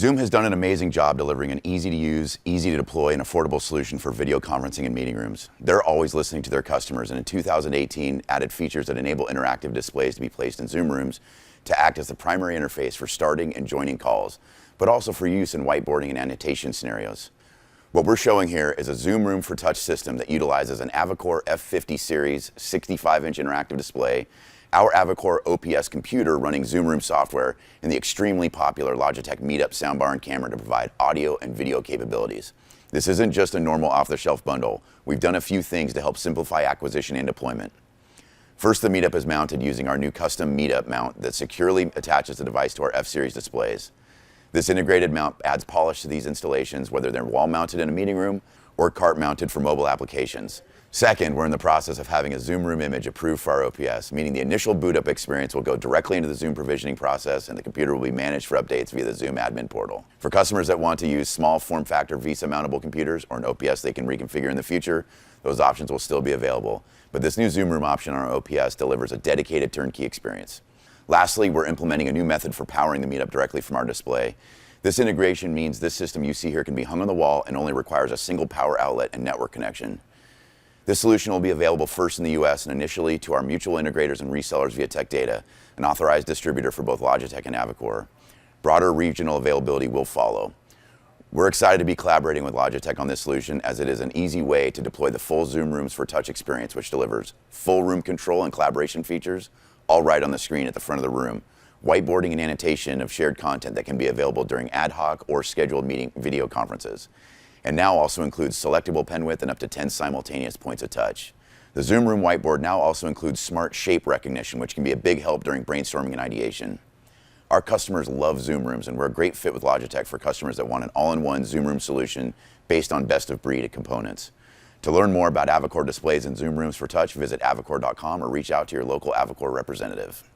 Zoom has done an amazing job delivering an easy-to-use, easy-to-deploy, and affordable solution for video conferencing in meeting rooms. They're always listening to their customers, and in 2018 added features that enable interactive displays to be placed in Zoom rooms to act as the primary interface for starting and joining calls, but also for use in whiteboarding and annotation scenarios. What we're showing here is a Zoom Room for Touch system that utilizes an Avocor F50 series 65-inch interactive display, our Avocor OPS computer running Zoom Room software, and the extremely popular Logitech MeetUp soundbar and camera to provide audio and video capabilities. This isn't just a normal off-the-shelf bundle. We've done a few things to help simplify acquisition and deployment. First, the MeetUp is mounted using our new custom MeetUp Mount that securely attaches the device to our F-series displays. This integrated mount adds polish to these installations, whether they're wall-mounted in a meeting room or cart-mounted for mobile applications. Second, we're in the process of having a Zoom Room image approved for our OPS, meaning the initial boot-up experience will go directly into the Zoom provisioning process and the computer will be managed for updates via the Zoom admin portal. For customers that want to use small form-factor VESA-mountable computers or an OPS they can reconfigure in the future, those options will still be available. But this new Zoom Room option on our OPS delivers a dedicated turnkey experience. Lastly, we're implementing a new method for powering the MeetUp directly from our display. This integration means this system you see here can be hung on the wall and only requires a single power outlet and network connection. This solution will be available first in the US and initially to our mutual integrators and resellers via Tech Data, an authorized distributor for both Logitech and Avocor. Broader regional availability will follow. We're excited to be collaborating with Logitech on this solution as it is an easy way to deploy the full Zoom Rooms for Touch experience, which delivers full room control and collaboration features, all right on the screen at the front of the room, whiteboarding and annotation of shared content that can be available during ad hoc or scheduled meeting video conferences, and now also includes selectable pen width and up to 10 simultaneous points of touch. The Zoom Room whiteboard now also includes smart shape recognition, which can be a big help during brainstorming and ideation. Our customers love Zoom Rooms, and we're a great fit with Logitech for customers that want an all-in-one Zoom Room solution based on best-of-breed components. To learn more about Avocor displays and Zoom Rooms for Touch, visit avocor.com or reach out to your local Avocor representative.